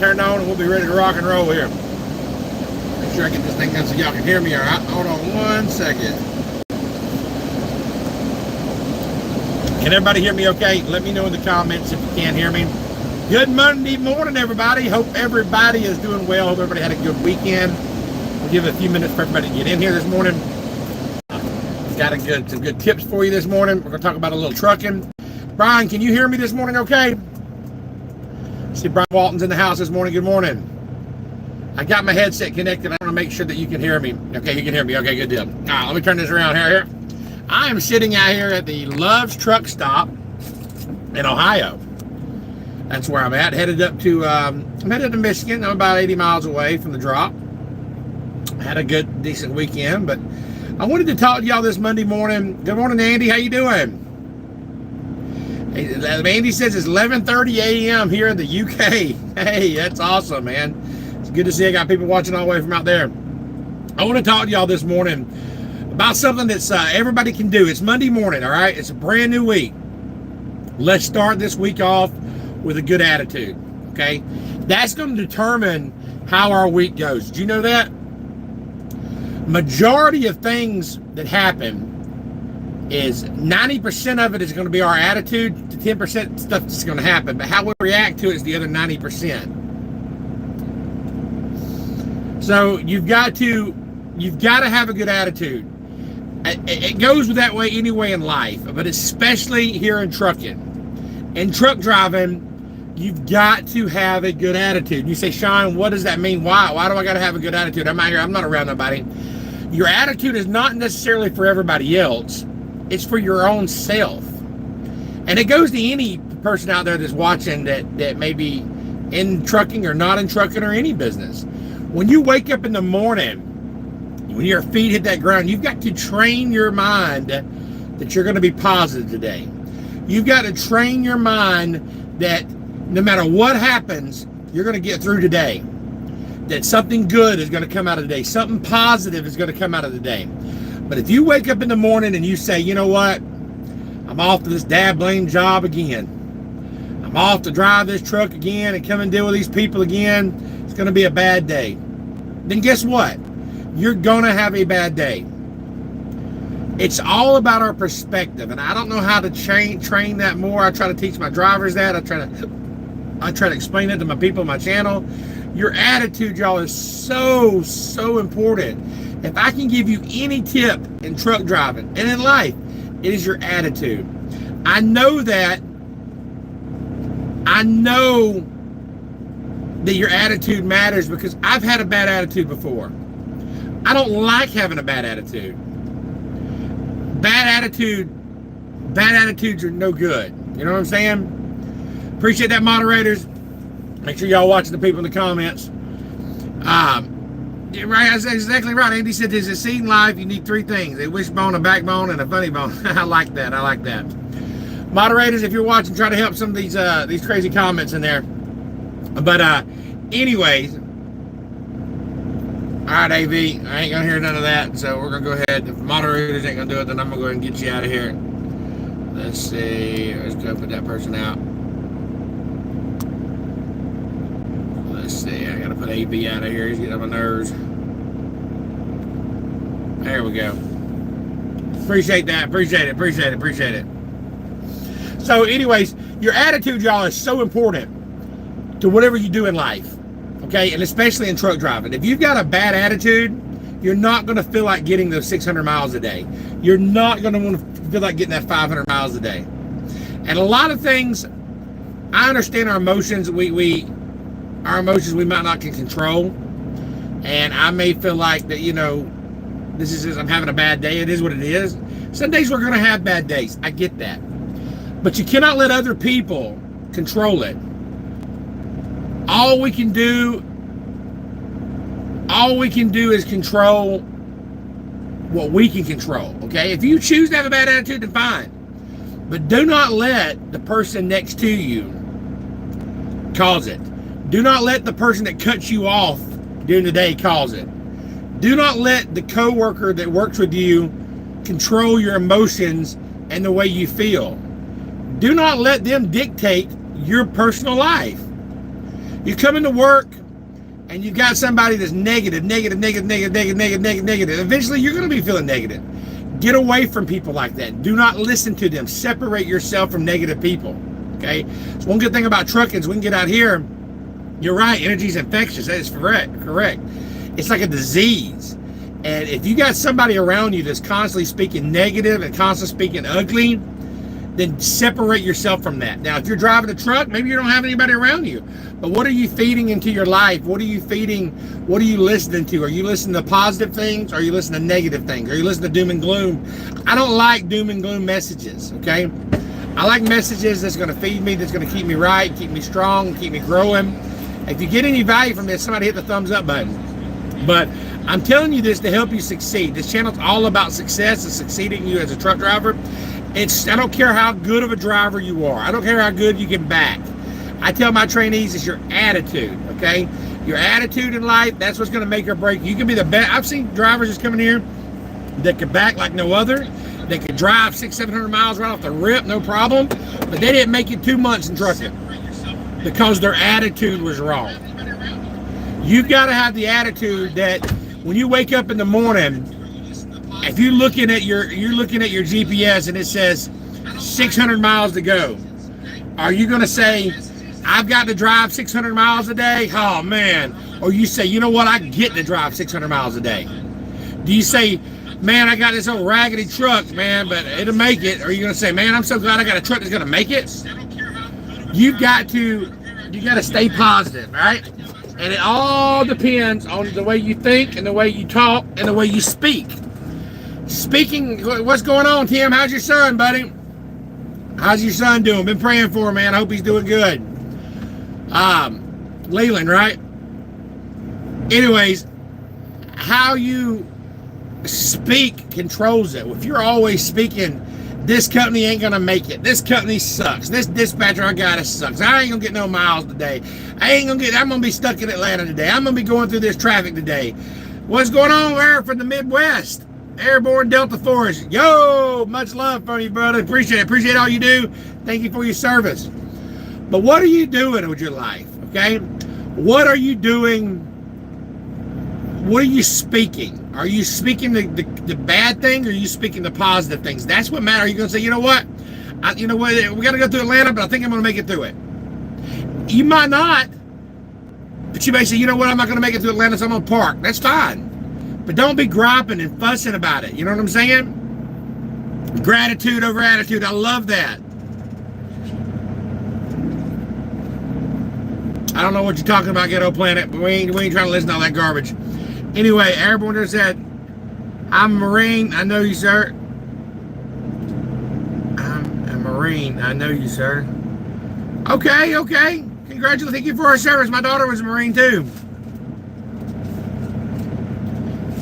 Turned on and we'll be ready to rock and roll here. Make sure I get this thing done so y'all can hear me all right. Hold on 1 second. Can everybody hear me okay? Let me know in the comments if you can't hear me. Good Monday morning, everybody. Hope everybody is doing well. Hope everybody had a good weekend. We'll give it a few minutes for everybody to get in here this morning. Got some good tips for you this morning. We're going to talk about a little trucking. Brian, can you hear me this morning okay? See, Brian Walton's in the house this morning. Good morning. I got my headset connected. I want to make sure that you can hear me. Okay, you can hear me. Okay, good deal. All right, let me turn this around here. I am sitting out here at the Love's Truck Stop in Ohio. That's where I'm at. I'm headed to Michigan. I'm about 80 miles away from the drop. Had a good, decent weekend, but I wanted to talk to y'all this Monday morning. Good morning, Andy. How you doing? Andy says it's 11:30 a.m. here in the UK. Hey, that's awesome, man. It's good to see I got people watching all the way from out there. I want to talk to y'all this morning about something that's everybody can do. It's Monday morning, all right? It's a brand new week. Let's start this week off with a good attitude, okay? That's going to determine how our week goes. Did you know that? Majority of things that happen is 90% of it is going to be our attitude, to 10% stuff that's going to happen, but how we react to it is the other 90%. So you've got to have a good attitude. It goes that way anyway in life, but especially here in trucking. In truck driving, you've got to have a good attitude. You say, Sean, what does that mean? Why do I got to have a good attitude? I'm out here. I'm not around nobody. Your attitude is not necessarily for everybody else. It's for your own self. And it goes to any person out there that's watching that may be in trucking or not in trucking or any business. When you wake up in the morning, when your feet hit that ground, you've got to train your mind that you're going to be positive today. You've got to train your mind that no matter what happens, you're going to get through today. That something good is going to come out of the day. Something positive is going to come out of the day. But if you wake up in the morning and you say, you know what? I'm off to this dad blame job again. I'm off to drive this truck again and come and deal with these people again. It's going to be a bad day. Then guess what? You're going to have a bad day. It's all about our perspective. And I don't know how to train that more. I try to teach my drivers that. I try to explain it to my people on my channel. Your attitude, y'all, is so, so important. If I can give you any tip in truck driving and in life, it is your attitude. I know that your attitude matters because I've had a bad attitude before. I don't like having a bad attitude. Bad attitudes are no good. You know what I'm saying? Appreciate that, moderators. Make sure y'all watching the people in the comments. Right, that's exactly right. Andy said to succeed in life, you need three things: a wishbone, a backbone, and a funny bone. I like that. Moderators, if you're watching, try to help some of these crazy comments in there. But anyways, all right, AV, I ain't gonna hear none of that, so we're gonna go ahead. If moderators ain't gonna do it, then I'm gonna go ahead and get you out of here. Let's see. Let's go put that person out. Let's see. I gotta put AV out of here. He's getting on my nerves. There we go. Appreciate that. Appreciate it. So anyways, your attitude, y'all, is so important to whatever you do in life. Okay? And especially in truck driving. If you've got a bad attitude, you're not going to feel like getting those 600 miles a day. You're not going to want to feel like getting that 500 miles a day. And a lot of things, I understand our emotions. Our emotions we might not can control. And I may feel like that, you know, I'm having a bad day. It is what it is. Some days we're going to have bad days. I get that. But you cannot let other people control it. All we can do is control what we can control, okay? If you choose to have a bad attitude, then fine. But do not let the person next to you cause it. Do not let the person that cuts you off during the day cause it. Do not let the coworker that works with you control your emotions and the way you feel. Do not let them dictate your personal life. You come into work and you've got somebody that's negative. Eventually you're going to be feeling negative. Get away from people like that. Do not listen to them. Separate yourself from negative people. Okay? So one good thing about trucking is we can get out here. You're right. Energy is infectious. That is correct. It's like a disease. And if you got somebody around you that's constantly speaking negative and constantly speaking ugly, then separate yourself from that. Now, if you're driving a truck, maybe you don't have anybody around you. But what are you feeding into your life? What are you feeding? What are you listening to? Are you listening to positive things? Or are you listening to negative things? Are you listening to doom and gloom? I don't like doom and gloom messages, okay? I like messages that's going to feed me, that's going to keep me right, keep me strong, keep me growing. If you get any value from this, somebody hit the thumbs up button. But I'm telling you this to help you succeed. This channel's all about success and succeeding you as a truck driver. I don't care how good of a driver you are. I don't care how good you can back. I tell my trainees it's your attitude, okay? Your attitude in life, that's what's going to make or break. You can be the best. I've seen drivers just come in here that can back like no other. They could drive 600-700 miles right off the rip, no problem. But they didn't make it 2 months in trucking because their attitude was wrong. You've got to have the attitude that when you wake up in the morning, if you're looking at your GPS and it says 600 miles to go, are you going to say, I've got to drive 600 miles a day? Oh, man. Or you say, you know what? I get to drive 600 miles a day. Do you say, man, I got this old raggedy truck, man, but it'll make it? Or are you going to say, man, I'm so glad I got a truck that's going to make it? You got to stay positive, right? And it all depends on the way you think and the way you talk and the way you speak. Speaking, what's going on, Tim? How's your son, buddy? How's your son doing? Been praying for him, man. I hope he's doing good. Leland, right? Anyways, how you speak controls it. If you're always speaking, this company ain't gonna make it. This company sucks. This dispatcher I got sucks. I ain't gonna get no miles today. I'm gonna be stuck in Atlanta today. I'm gonna be going through this traffic today. What's going on there from the Midwest? Airborne Delta Force. Yo, much love from you, brother. Appreciate all you do. Thank you for your service. But what are you doing with your life? Okay? What are you doing? What are you speaking? Are you speaking the bad thing, or are you speaking the positive things? That's what matters. Are you going to say, you know what? We got to go through Atlanta, but I think I'm going to make it through it. You might not, but you may say, you know what? I'm not going to make it through Atlanta, so I'm going to park. That's fine. But don't be griping and fussing about it. You know what I'm saying? Gratitude over attitude. I love that. I don't know what you're talking about, Ghetto Planet, but we ain't trying to listen to all that garbage. Anyway, Airborne just said, I'm a Marine. I know you, sir. I'm a Marine. I know you, sir. Okay. Congratulations. Thank you for our service. My daughter was a Marine, too.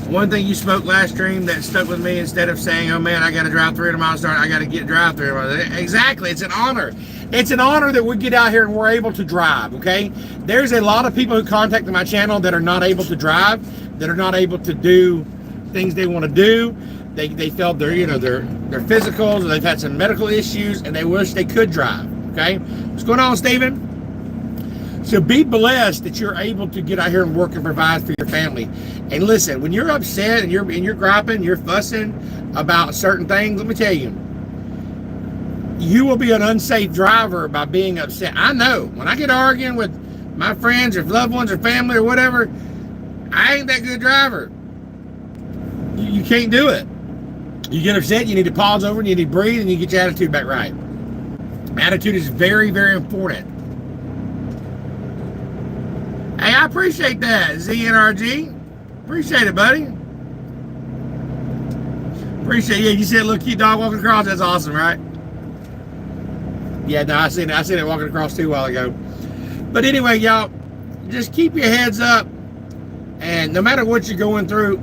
One thing you spoke last stream that stuck with me, instead of saying, oh man, I got to drive 300 miles an hour, I got to drive 300 miles. Exactly. It's an honor. It's an honor that we get out here and we're able to drive, okay? There's a lot of people who contacted my channel that are not able to drive, that are not able to do things they want to do. They felt their physicals, or they've had some medical issues, and they wish they could drive, okay? What's going on, Stephen? So be blessed that you're able to get out here and work and provide for your family. And listen, when you're upset and you're griping, you're fussing about certain things, let me tell you, you will be an unsafe driver by being upset. I know when I get arguing with my friends or loved ones or family or whatever, I ain't that good a driver. You can't do it. You get upset, you need to pause over and you need to breathe and you get your attitude back right. Attitude is very, very important. Hey, I appreciate that, ZNRG. Appreciate it, buddy. Appreciate it. Yeah, you see a little cute dog walking across? That's awesome, right? Yeah, no, I seen it walking across too a while ago. But anyway, y'all, just keep your heads up. And no matter what you're going through,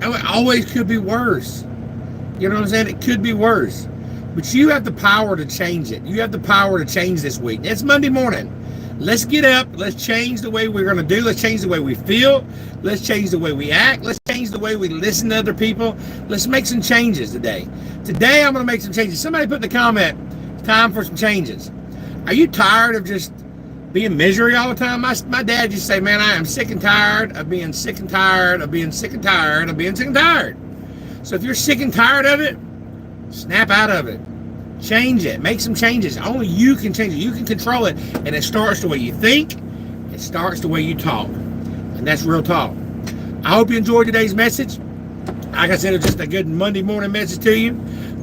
it always could be worse. You know what I'm saying? It could be worse. But you have the power to change it. You have the power to change this week. It's Monday morning. Let's get up. Let's change the way we're going to do. Let's change the way we feel. Let's change the way we act. Let's change the way we listen to other people. Let's make some changes today. Today, I'm going to make some changes. Somebody put in the comment, time for some changes. Are you tired of just be in misery all the time. My dad used to say, man, I am sick and tired of being sick and tired of being sick and tired of being sick and tired. So if you're sick and tired of it, snap out of it. Change it. Make some changes. Only you can change it. You can control it. And it starts the way you think. It starts the way you talk. And that's real talk. I hope you enjoyed today's message. Like I said, it's just a good Monday morning message to you.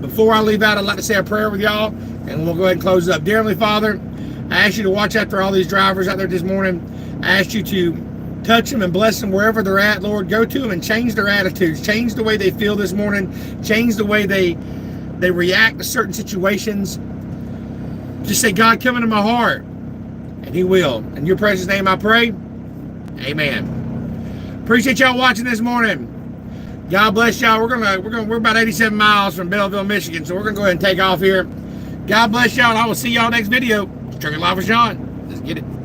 Before I leave out, I'd like to say a prayer with y'all, and we'll go ahead and close it up. Dear Heavenly Father, I ask you to watch after all these drivers out there this morning. I ask you to touch them and bless them wherever they're at, Lord. Go to them and change their attitudes. Change the way they feel this morning. Change the way they react to certain situations. Just say, God, come into my heart, and He will. In your precious name I pray. Amen. Appreciate y'all watching this morning. God bless y'all. We're about 87 miles from Belleville, Michigan, so we're gonna go ahead and take off here. God bless y'all, and I will see y'all next video. Trucking Life with Sean. Let's get it.